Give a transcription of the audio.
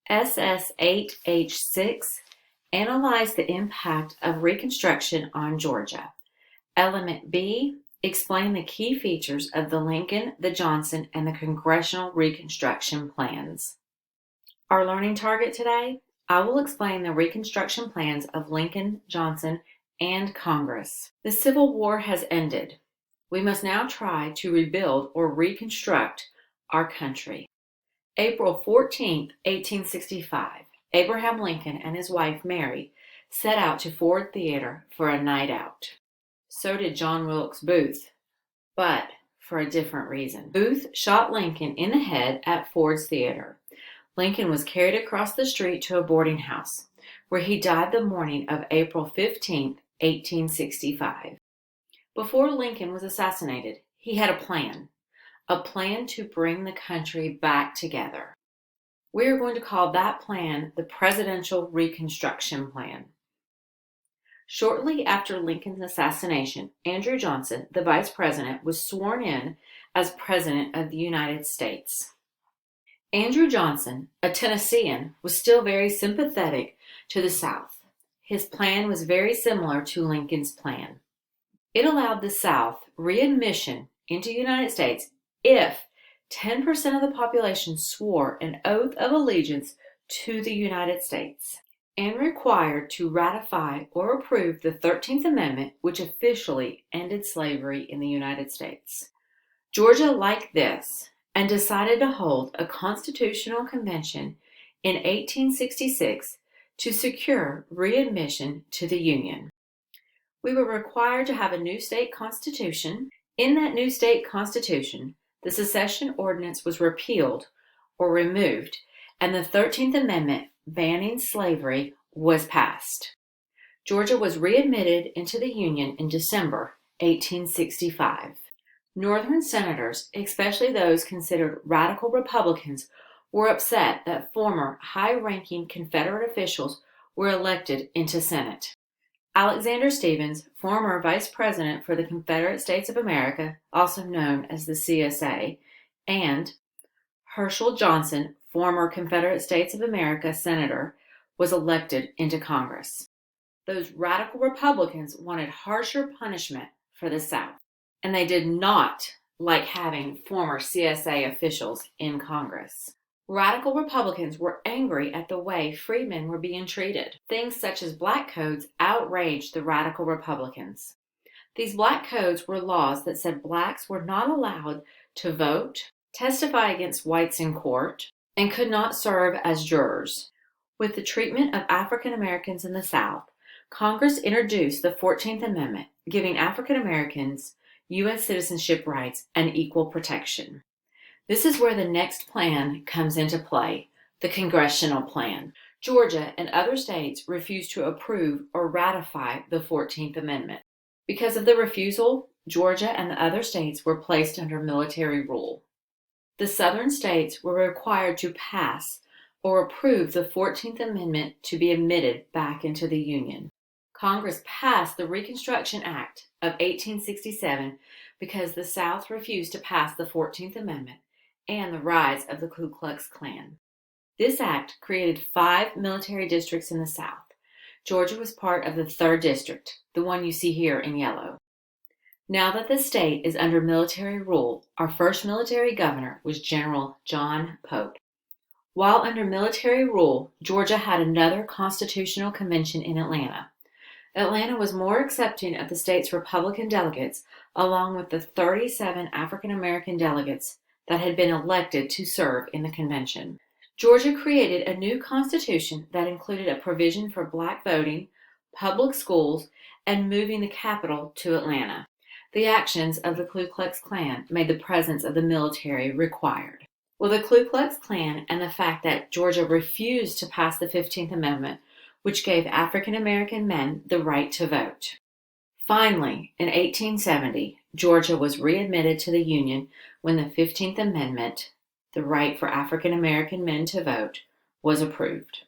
SS8 H6 analyze the impact of Reconstruction on Georgia. Element B, explain the key features of the Lincoln, the Johnson, and the Congressional Reconstruction Plans. Our learning target today, I will explain the Reconstruction Plans of Lincoln, Johnson, and Congress. The Civil War has ended. We must now try to rebuild or reconstruct our country. April 14, 1865, Abraham Lincoln and his wife Mary set out to Ford Theater for a night out. So did John Wilkes Booth, but for a different reason. Booth shot Lincoln in the head at Ford's Theater. Lincoln was carried across the street to a boarding house, where he died the morning of April 15, 1865. Before Lincoln was assassinated, he had a plan to bring the country back together. We are going to call that plan the Presidential Reconstruction Plan. Shortly after Lincoln's assassination, Andrew Johnson, the vice president, was sworn in as President of the United States. Andrew Johnson, a Tennessean, was still very sympathetic to the South. His plan was very similar to Lincoln's plan. It allowed the South readmission into the United States if 10% of the population swore an oath of allegiance to the United States and required to ratify or approve the 13th Amendment, which officially ended slavery in the United States. Georgia liked this and decided to hold a constitutional convention in 1866 to secure readmission to the Union. We were required to have a new state constitution. In that new state constitution, the secession ordinance was repealed or removed, and the 13th Amendment banning slavery was passed. Georgia was readmitted into the Union in December 1865. Northern senators, especially those considered radical Republicans, were upset that former high-ranking Confederate officials were elected into Senate. Alexander Stephens, former vice president for the Confederate States of America, also known as the CSA, and Herschel Johnson, former Confederate States of America senator, was elected into Congress. Those radical Republicans wanted harsher punishment for the South, and they did not like having former CSA officials in Congress. Radical Republicans were angry at the way freedmen were being treated. Things such as black codes outraged the radical Republicans. These black codes were laws that said blacks were not allowed to vote, testify against whites in court, and could not serve as jurors. With the treatment of African Americans in the South, Congress introduced the 14th Amendment, giving African Americans U.S. citizenship rights and equal protection. This is where the next plan comes into play, the Congressional Plan. Georgia and other states refused to approve or ratify the 14th Amendment. Because of the refusal, Georgia and the other states were placed under military rule. The southern states were required to pass or approve the 14th Amendment to be admitted back into the Union. Congress passed the Reconstruction Act of 1867 because the South refused to pass the 14th Amendment and the rise of the Ku Klux Klan. This act created 5 military districts in the South. Georgia was part of the 3rd District, the one you see here in yellow. Now that the state is under military rule, our first military governor was General John Pope. While under military rule, Georgia had another constitutional convention in Atlanta. Atlanta was more accepting of the state's Republican delegates, along with the 37 African American delegates that had been elected to serve in the convention. Georgia created a new constitution that included a provision for black voting, public schools, and moving the capital to Atlanta. The actions of the Ku Klux Klan made the presence of the military required. Well, the Ku Klux Klan and the fact that Georgia refused to pass the 15th Amendment, which gave African American men the right to vote. Finally, in 1870, Georgia was readmitted to the Union when the 15th Amendment, the right for African American men to vote, was approved.